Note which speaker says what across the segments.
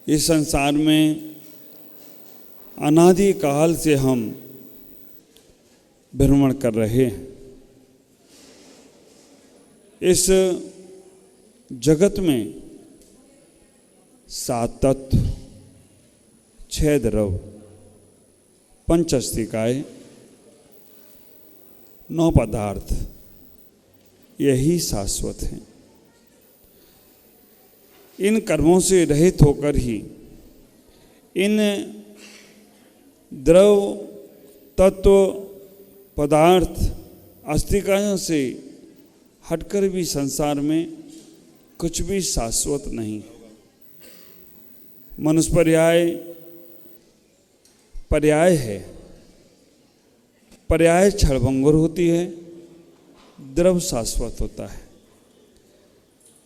Speaker 1: इस संसार में अनादि काल से हम भ्रमण कर रहे हैं। इस जगत में 7 तत्व, 6 द्रव, 5 अस्तिकाएं, 9 पदार्थ, यही शाश्वत हैं। इन कर्मों से रहित होकर ही इन द्रव, तत्व, पदार्थ, अस्तिकाओं से हटकर भी संसार में कुछ भी शाश्वत नहीं। मनुष्य पर्याय है, पर्याय क्षणभंगुर होती है, द्रव शाश्वत होता है।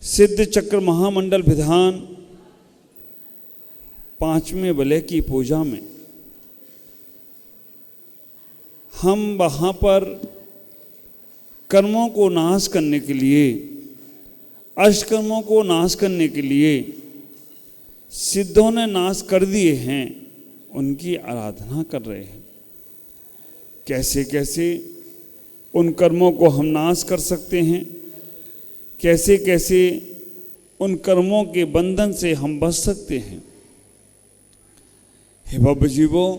Speaker 1: सिद्ध चक्र महामंडल विधान 5वें वलय की पूजा में हम वहाँ पर कर्मों को नाश करने के लिए, अष्टकर्मों को नाश करने के लिए सिद्धों ने नाश कर दिए हैं, उनकी आराधना कर रहे हैं। कैसे कैसे उन कर्मों को हम नाश कर सकते हैं, कैसे कैसे उन कर्मों के बंधन से हम बच सकते हैं। हे भव्य जीवों,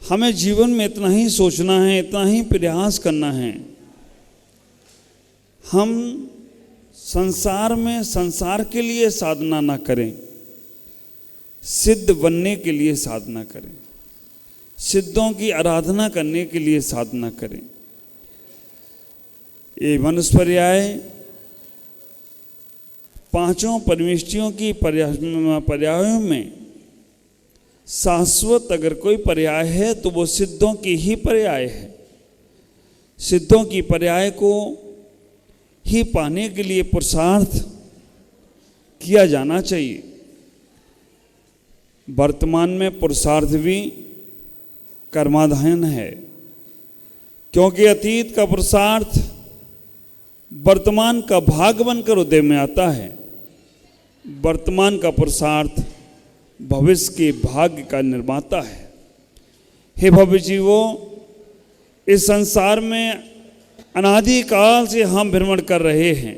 Speaker 1: हमें जीवन में इतना ही सोचना है, इतना ही प्रयास करना है। हम संसार में संसार के लिए साधना ना करें, सिद्ध बनने के लिए साधना करें, सिद्धों की आराधना करने के लिए साधना करें। ये मनुष्य पर्याय 5 परमेष्टियों की पर्यायों में शाश्वत अगर कोई पर्याय है तो वो सिद्धों की ही पर्याय है। सिद्धों की पर्याय को ही पाने के लिए पुरुषार्थ किया जाना चाहिए। वर्तमान में पुरुषार्थ भी कर्माधीन है, क्योंकि अतीत का पुरुषार्थ वर्तमान का भाग बनकर उदय में आता है। वर्तमान का पुरुषार्थ भविष्य के भाग्य का निर्माता है। हे भव्य जीवों, इस संसार में अनादि काल से हम भ्रमण कर रहे हैं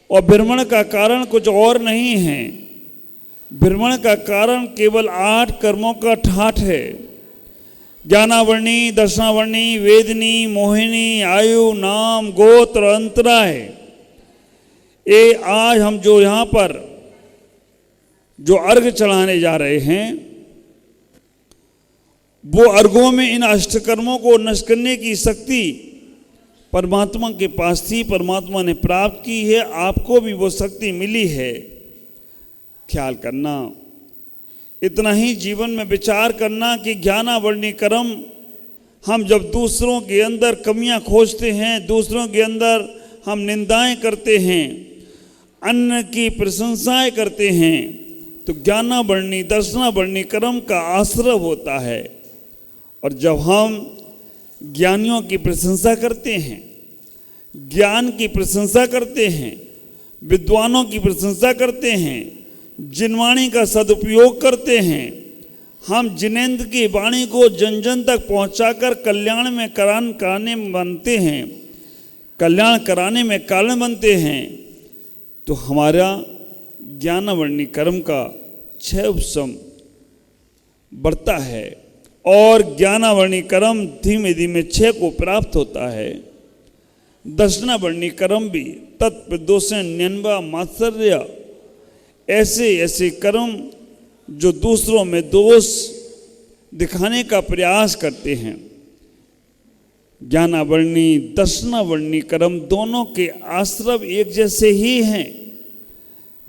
Speaker 1: और भ्रमण का कारण कुछ और नहीं है। भ्रमण का कारण केवल 8 कर्मों का ठाठ है। ज्ञानावर्णी, दर्शनावर्णी, वेदनी, मोहिनी, आयु, नाम, गोत्र, अंतरा है। ये आज हम जो यहाँ पर जो अर्घ चढ़ाने जा रहे हैं, वो अर्घों में इन अष्टकर्मों को नष्ट करने की शक्ति परमात्मा के पास थी, परमात्मा ने प्राप्त की है। आपको भी वो शक्ति मिली है। ख्याल करना, इतना ही जीवन में विचार करना कि ज्ञानावर्णी कर्म हम जब दूसरों के अंदर कमियां खोजते हैं, दूसरों के अंदर हम निंदाएं करते हैं, अन्य की प्रशंसाएं करते हैं, तो ज्ञानावर्णी, दर्शनावर्णी कर्म का आश्रय होता है। और जब हम ज्ञानियों की प्रशंसा करते हैं, ज्ञान की प्रशंसा करते हैं, विद्वानों की प्रशंसा करते हैं, जिनवाणी का सदुपयोग करते हैं, हम जिनेंद्र की वाणी को जन जन तक पहुंचाकर कल्याण में कराने बनते हैं, कल्याण कराने में कारण बनते हैं, तो हमारा ज्ञानावर्णी कर्म का क्षय उपशम बढ़ता है और ज्ञानावर्णी कर्म धीमे धीमे क्षय को प्राप्त होता है। दर्शनावर्णी कर्म भी तत्प्रदोषण, न्यन्वा, मात्सर्य, ऐसे ऐसे कर्म जो दूसरों में दोष दिखाने का प्रयास करते हैं। ज्ञानावर्णी, दर्शनावर्णी कर्म दोनों के आश्रय एक जैसे ही हैं।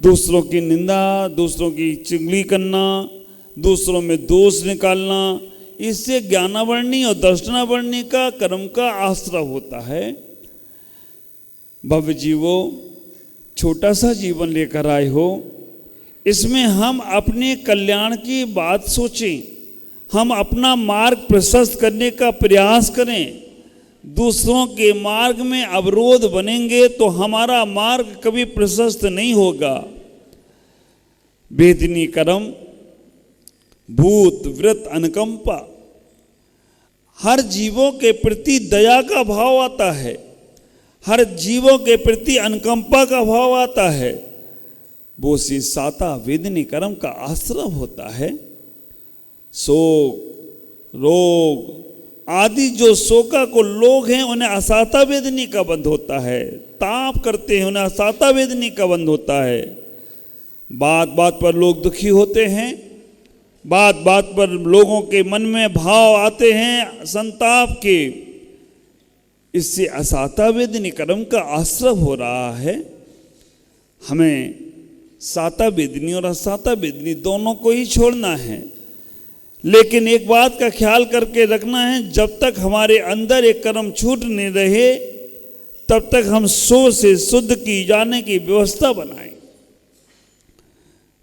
Speaker 1: दूसरों की निंदा, दूसरों की चुगली करना, दूसरों में दोष निकालना, इससे ज्ञानावर्णी और दर्शनावर्णी का कर्म का आश्रय होता है। भव्य जीवो, छोटा सा जीवन लेकर आए हो, इसमें हम अपने कल्याण की बात सोचें, हम अपना मार्ग प्रशस्त करने का प्रयास करें। दूसरों के मार्ग में अवरोध बनेंगे तो हमारा मार्ग कभी प्रशस्त नहीं होगा। वेदनी कर्म, भूत व्रत अनुकंपा, हर जीवों के प्रति दया का भाव आता है, हर जीवों के प्रति अनुकंपा का भाव आता है। वो सी साता वेदनी कर्म का आश्रम होता है। शोक, रोग आदि जो शोका को लोग हैं उन्हें असाता वेदनी का बंध होता है। ताप करते हैं उन्हें असाता वेदनी का बंध होता है। बात बात पर लोग दुखी होते हैं, बात बात पर लोगों के मन में भाव आते हैं संताप के, इससे असाता वेदनी कर्म का आश्रय हो रहा है। हमें साता वेदनी और असाता वेदनी दोनों को ही छोड़ना है, लेकिन एक बात का ख्याल करके रखना है, जब तक हमारे अंदर एक कर्म छूट नहीं रहे तब तक हम सो से शुद्ध की जाने की व्यवस्था बनाएं।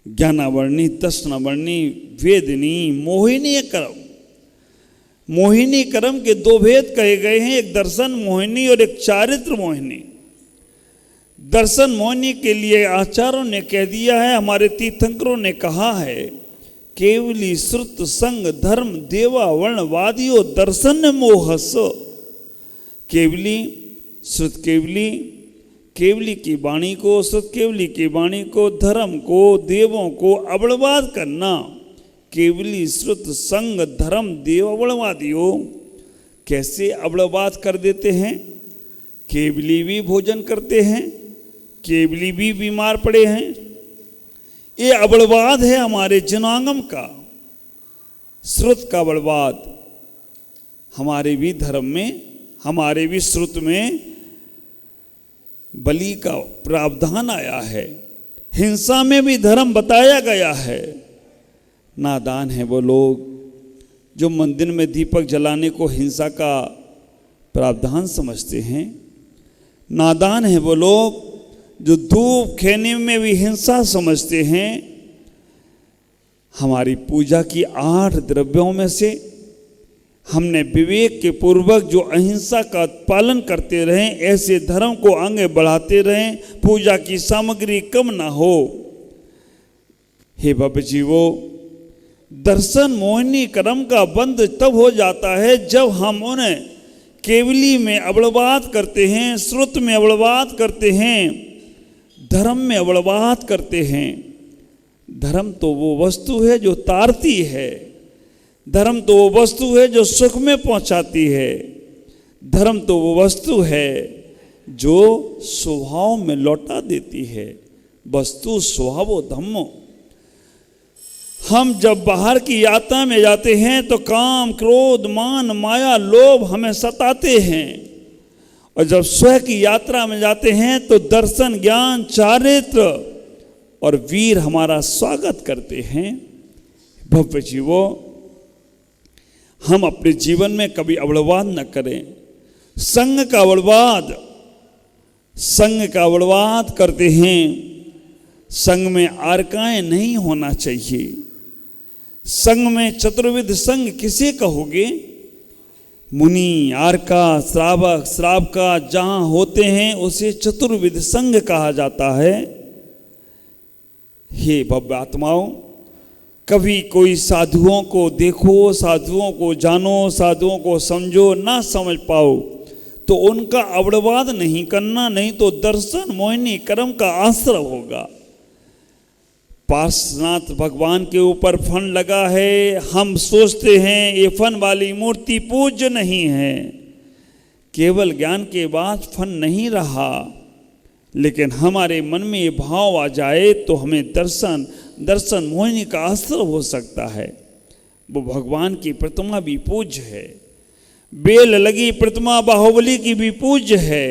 Speaker 1: ज्ञानावर्णी, तृष्णावर्णी, वेदनी, मोहिनी कर्म। मोहिनी कर्म के दो भेद कहे गए हैं, एक दर्शन मोहिनी और एक चारित्र मोहिनी। दर्शन मोहिनी के लिए आचार्यों ने कह दिया है, हमारे तीर्थंकरों ने कहा है, केवली श्रुत संग धर्म देवा वर्णवादियों दर्शन मोहस। केवली श्रुत केवली, केवली की वाणी को, श्रुत केवली की वाणी को, धर्म को, देवों को अवणवाद करना। केवली श्रुत संग धर्म देव अवणवादियों कैसे अवणवाद कर देते हैं? केवली भी भोजन करते हैं, केवली भी बीमार पड़े हैं। ये अवणवाद है हमारे जनांगम का, श्रुत का अवणवाद। हमारे भी धर्म में, हमारे भी श्रुत में बलि का प्रावधान आया है, हिंसा में भी धर्म बताया गया है। नादान है वो लोग जो मंदिर में दीपक जलाने को हिंसा का प्रावधान समझते हैं। नादान है वो लोग जो धूप खेने में भी हिंसा समझते हैं। हमारी पूजा की 8 द्रव्यों में से हमने विवेक के पूर्वक जो अहिंसा का पालन करते रहें, ऐसे धर्म को आगे बढ़ाते रहें, पूजा की सामग्री कम ना हो। हे भव्य जीवो, दर्शन मोहिनी कर्म का बंध तब हो जाता है जब हम उन्हें केवली में अवणवाद करते हैं, श्रुत में अवणवाद करते हैं, धर्म में अवणवाद करते हैं। धर्म तो वो वस्तु है जो तारती है, धर्म तो वो वस्तु है जो सुख में पहुंचाती है, धर्म तो वो वस्तु है जो स्वभाव में लौटा देती है। वस्तु स्वभावो धम्मो। हम जब बाहर की यात्रा में जाते हैं तो काम, क्रोध, मान, माया, लोभ हमें सताते हैं, और जब स्व की यात्रा में जाते हैं तो दर्शन, ज्ञान, चारित्र और वीर हमारा स्वागत करते हैं। भव्य जीवो, हम अपने जीवन में कभी अवणवाद न करें। संग का अवणवाद, संग का अवणवाद करते हैं। संग में आरकाएं नहीं होना चाहिए। संग में चतुर्विध संग किसे कहोगे? मुनि, आर्का, श्रावक, श्रावका जहां होते हैं उसे चतुर्विध संग कहा जाता है। हे भव्य आत्माओं, कभी कोई साधुओं को देखो, साधुओं को जानो, साधुओं को समझो, ना समझ पाओ तो उनका अवणवाद नहीं करना, नहीं तो दर्शन मोहिनी कर्म का आश्रय होगा। पार्श्वनाथ भगवान के ऊपर फन लगा है, हम सोचते हैं ये फन वाली मूर्ति पूज्य नहीं है। केवल ज्ञान के बाद फन नहीं रहा, लेकिन हमारे मन में ये भाव आ जाए तो हमें दर्शन मोहिनी का आश्रय हो सकता है। वो भगवान की प्रतिमा भी पूज्य है, बेल लगी प्रतिमा बाहुबली की भी पूज्य है।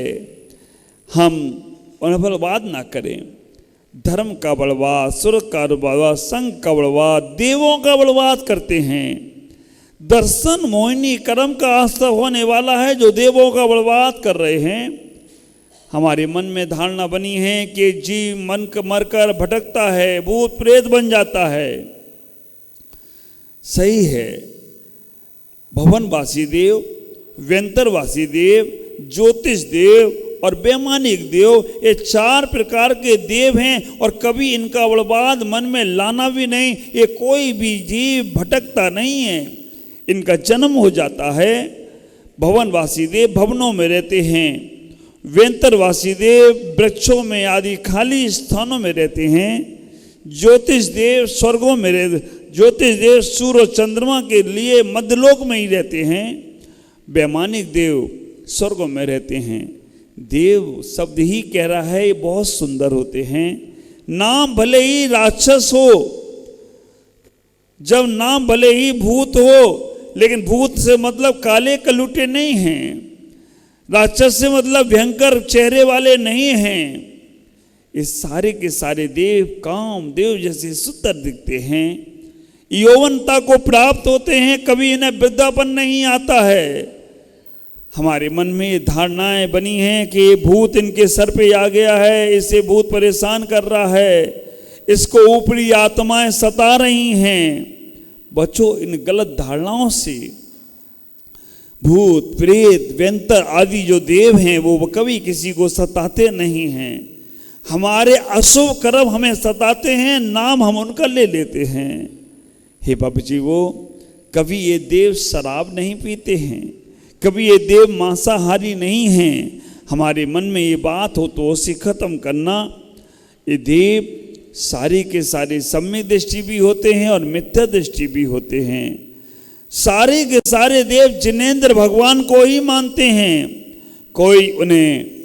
Speaker 1: हम अनबलवाद ना करें। धर्म का बलवाद, सुर का बलवाद, संघ का बलवाद, देवों का बलवाद करते हैं। दर्शन मोहिनी कर्म का आश्रय होने वाला है जो देवों का बलवाद कर रहे हैं। हमारे मन में धारणा बनी है कि जीव मन मरकर भटकता है, भूत प्रेत बन जाता है। सही है, भवनवासी देव, व्यंतरवासी देव, ज्योतिष देव और बेमानिक देव, ये 4 प्रकार के देव हैं और कभी इनका बर्बाद मन में लाना भी नहीं। ये कोई भी जीव भटकता नहीं है, इनका जन्म हो जाता है। भवनवासी देव भवनों में रहते हैं, वेंतरवासी देव वृक्षों में आदि खाली स्थानों में रहते हैं, ज्योतिष देव स्वर्गों में रहते, ज्योतिष देव सूर्य और चंद्रमा के लिए मध्यलोक में ही रहते हैं, वैमानिक देव स्वर्गों में रहते हैं। देव शब्द ही कह रहा है ये बहुत सुंदर होते हैं। नाम भले ही राक्षस हो, जब नाम भले ही भूत हो, लेकिन भूत से मतलब काले कलूटे नहीं हैं, राक्षस से मतलब भयंकर चेहरे वाले नहीं हैं। ये सारे के सारे देव काम देव जैसे सुंदर दिखते हैं, यौवनता को प्राप्त होते हैं, कभी इन्हें वृद्धापन नहीं आता है। हमारे मन में ये धारणाएं बनी हैं कि भूत इनके सर पे आ गया है, इसे भूत परेशान कर रहा है, इसको ऊपरी आत्माएं सता रही हैं। बचो इन गलत धारणाओं से। भूत प्रेत व्यंतर आदि जो देव हैं वो कभी किसी को सताते नहीं हैं। हमारे अशुभ कर्म हमें सताते हैं, नाम हम उनका ले लेते हैं। हे बाबू जी, वो कभी ये देव शराब नहीं पीते हैं, कभी ये देव मांसाहारी नहीं हैं। हमारे मन में ये बात हो तो उसे खत्म करना। ये देव सारे के सारे सम्य दृष्टि भी होते हैं और मिथ्या दृष्टि भी होते हैं। सारे के सारे देव जिनेंद्र भगवान को ही मानते हैं। कोई उन्हें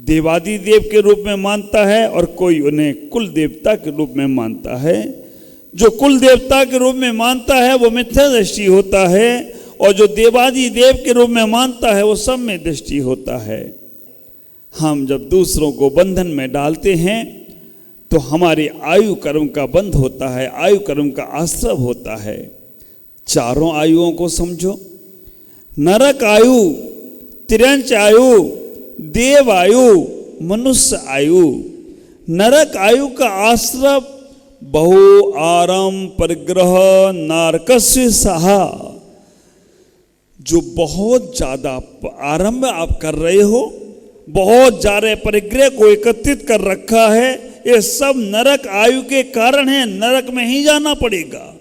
Speaker 1: देवादि देव के रूप में मानता है और कोई उन्हें कुल देवता के रूप में मानता है। जो कुल देवता के रूप में मानता है वो मिथ्या दृष्टि होता है, और जो देवादि देव के रूप में मानता है वो सम्य दृष्टि होता है। हम जब दूसरों को बंधन में डालते हैं तो हमारे आयु कर्म का बंध होता है, आयु कर्म का आश्रय होता है। चारों आयुओं को समझो, नरक आयु, तिरंच आयु, देव आयु, मनुष्य आयु। नरक आयु का आश्रय बहु आरम परिग्रह नारकस्य सहा। जो बहुत ज्यादा आरंभ आप कर रहे हो, बहुत ज्यादा परिग्रह को एकत्रित कर रखा है, ये सब नरक आयु के कारण है। नरक में ही जाना पड़ेगा।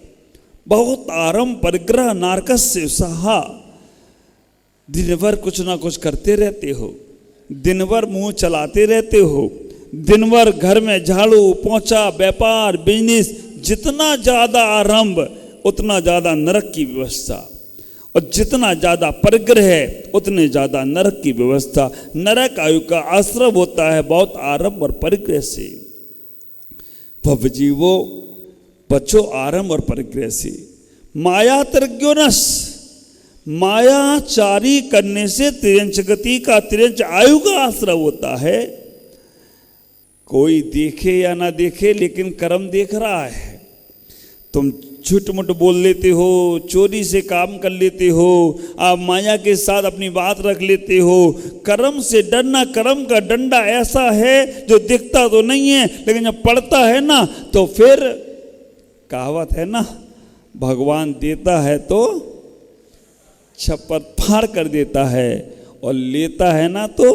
Speaker 1: बहुत आरंभ परिग्रह नारकस्य सहा। दिन भर कुछ ना कुछ करते रहते हो, दिन भर मुंह चलाते रहते हो, दिन भर घर में झाड़ू पोंछा व्यापार बिजनेस, जितना ज्यादा आरंभ उतना ज्यादा नरक की व्यवस्था, और जितना ज्यादा परिग्रह है उतने ज्यादा नरक की व्यवस्था। नरक आयु का आश्रय होता है बहुत आरंभ और परिग्रह से। भव जीवो बचो आरंभ और परिग्रह से। माया तर्ग्योनस, मायाचारी करने से तिरंच गति का, तिरंच आयु का आश्रय होता है। कोई देखे या ना देखे लेकिन कर्म देख रहा है। तुम झूठ मूठ बोल लेते हो, चोरी से काम कर लेते हो, आप माया के साथ अपनी बात रख लेते हो। कर्म से डरना, कर्म का डंडा ऐसा है जो दिखता तो नहीं है लेकिन जब पड़ता है ना तो फिर कहावत है ना, भगवान देता है तो छप्पर फाड़ कर देता है और लेता है ना तो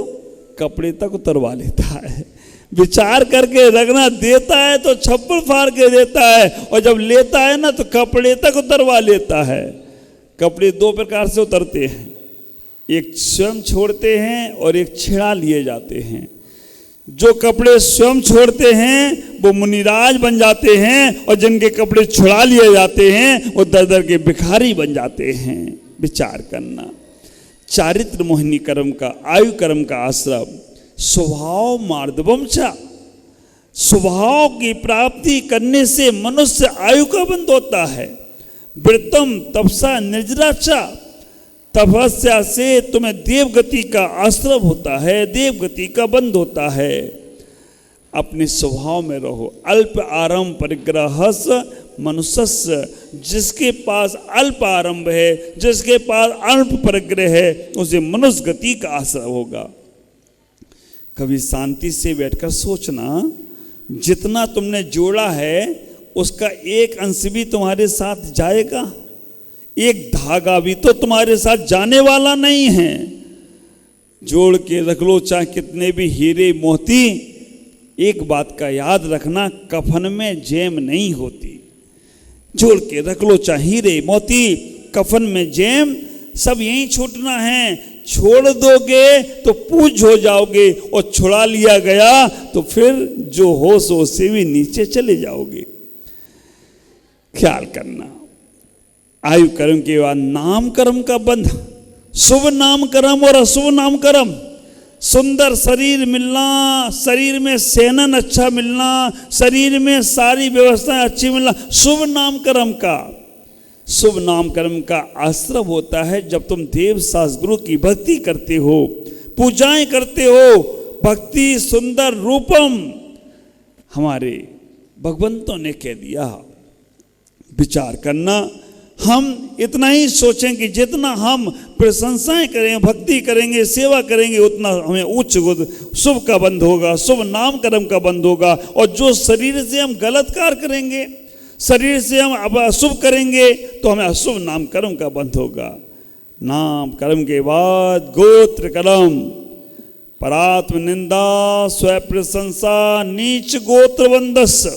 Speaker 1: कपड़े तक उतरवा लेता है। विचार करके रखना, देता है तो छप्पर फाड़ के देता है और जब लेता है ना तो कपड़े तक उतरवा लेता है। कपड़े 2 प्रकार से उतरते हैं, एक स्वयं छोड़ते हैं और एक छेड़ा लिए जाते हैं। जो कपड़े स्वयं छोड़ते हैं वो मुनिराज बन जाते हैं, और जिनके कपड़े छुड़ा लिए जाते हैं वो दर दर के भिखारी बन जाते हैं। विचार करना। चारित्र मोहिनी कर्म का, आयु कर्म का आश्रम। स्वभाव मार्दवम चा, स्वभाव की प्राप्ति करने से मनुष्य आयु का बंध होता है। वृत्तम तपसा निर्जरा चा, तपस्या से तुम्हें देवगति का आश्रय होता है, देवगति का बंध होता है। अपने स्वभाव में रहो। अल्प आरंभ परिग्रहस मनुष्य, जिसके पास अल्प आरंभ है, जिसके पास अल्प परिग्रह है, उसे मनुष्य गति का आश्रय होगा। कभी शांति से बैठकर सोचना, जितना तुमने जोड़ा है उसका एक अंश भी तुम्हारे साथ जाएगा, एक धागा भी तो तुम्हारे साथ जाने वाला नहीं है। जोड़ के रख लो चाहे कितने भी हीरे मोती, एक बात का याद रखना, कफन में जेम नहीं होती। जोड़ के रख लो चाहे हीरे मोती, कफन में जेम सब यहीं छूटना है। छोड़ दोगे तो पूज हो जाओगे, और छुड़ा लिया गया तो फिर जो होश हो से भी नीचे चले जाओगे। ख्याल करना, आयु कर्म के बाद नाम कर्म का बंध, शुभ नाम कर्म और अशुभ नाम कर्म। सुंदर शरीर मिलना, शरीर में सेनन अच्छा मिलना, शरीर में सारी व्यवस्थाएं अच्छी मिलना, शुभ नाम कर्म का। शुभ नाम कर्म का आश्रम होता है जब तुम देव शास्त्रों की भक्ति करते हो, पूजाएं करते हो। भक्ति सुंदर रूपम, हमारे भगवंतों ने कह दिया। विचार करना, हम इतना ही सोचें कि जितना हम प्रशंसाएं करें, भक्ति करेंगे, सेवा करेंगे, उतना हमें उच्च शुभ का बंध होगा, शुभ नाम कर्म का बंध होगा। और जो शरीर से हम गलत कार्य करेंगे, शरीर से हम अब अशुभ करेंगे, तो हमें अशुभ नाम कर्म का बंध होगा। नाम कर्म के बाद गोत्र कर्म, परात्म निंदा स्व प्रशंसा नीच गोत्र बंधस्य,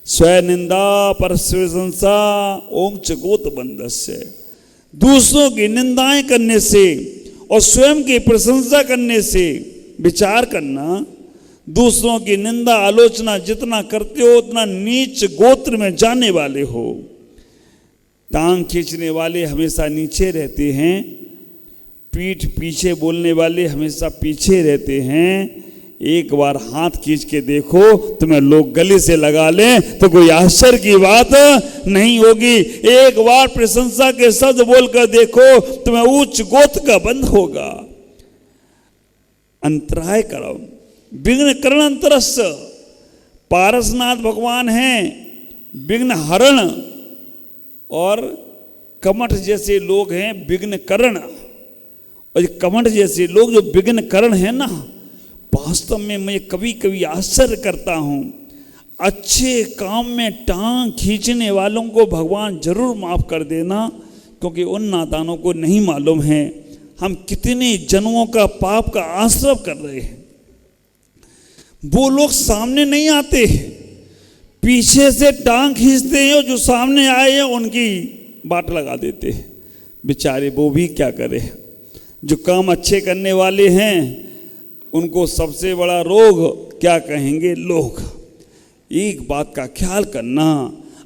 Speaker 1: स्व निंदा पर प्रशंसा ओंच गोत्र बंधस्य। दूसरों की निंदाएं करने से और स्वयं की प्रशंसा करने से, विचार करना, दूसरों की निंदा आलोचना जितना करते हो उतना नीच गोत्र में जाने वाले हो। टांग खींचने वाले हमेशा नीचे रहते हैं, पीठ पीछे बोलने वाले हमेशा पीछे रहते हैं। एक बार हाथ खींच के देखो, तुम्हें लोग गले से लगा लें तो कोई आश्चर्य की बात नहीं होगी। एक बार प्रशंसा के शब्द बोलकर देखो, तुम्हें उच्च गोत्र का बंध होगा। अंतराय कर्म, विघ्न करण अंतरस्य, पारसनाथ भगवान हैं विघ्न हरण, और कमठ जैसे लोग हैं विघ्न करण। और ये कमठ जैसे लोग जो विघ्न करण है ना, वास्तव में मैं कभी कभी आश्चर्य करता हूं। अच्छे काम में टांग खींचने वालों को भगवान जरूर माफ कर देना, क्योंकि उन नादानों को नहीं मालूम है हम कितने जन्मों का पाप का आश्रय कर रहे हैं। वो लोग सामने नहीं आते, पीछे से टांग खींचते हैं, और जो सामने आए हैं उनकी बाट लगा देते हैं। बेचारे वो भी क्या करे, जो काम अच्छे करने वाले हैं उनको सबसे बड़ा रोग क्या कहेंगे लोग। एक बात का ख्याल करना,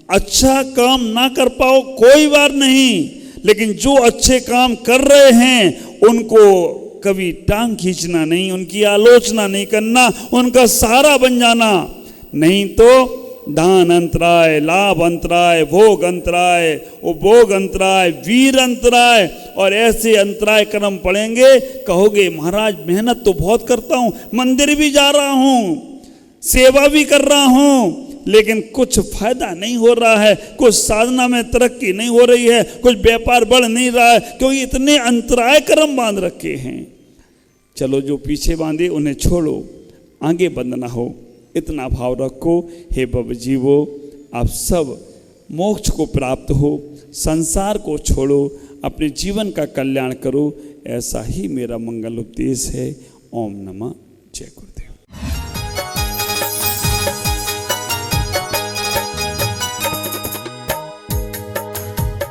Speaker 1: अच्छा काम ना कर पाओ कोई बात नहीं, लेकिन जो अच्छे काम कर रहे हैं उनको कभी टांग खींचना नहीं, उनकी आलोचना नहीं करना, उनका सहारा बन जाना। नहीं तो दान अंतराय, लाभ अंतराय, भोग अंतराय, उपभोग अंतराय, वीर अंतराय, और ऐसे अंतराय कर्म पड़ेंगे। कहोगे महाराज मेहनत तो बहुत करता हूं, मंदिर भी जा रहा हूं, सेवा भी कर रहा हूं, लेकिन कुछ फायदा नहीं हो रहा है, कुछ साधना में तरक्की नहीं हो रही है, कुछ व्यापार बढ़ नहीं रहा है, क्योंकि इतने अंतराय कर्म बांध रखे हैं। चलो जो पीछे बांधे उन्हें छोड़ो, आगे बंधना हो, इतना भाव रखो। हे भव जीवो, आप सब मोक्ष को प्राप्त हो, संसार को छोड़ो, अपने जीवन का कल्याण करो, ऐसा ही मेरा मंगल उपदेश है। ओम नमः जय गुरुदेव।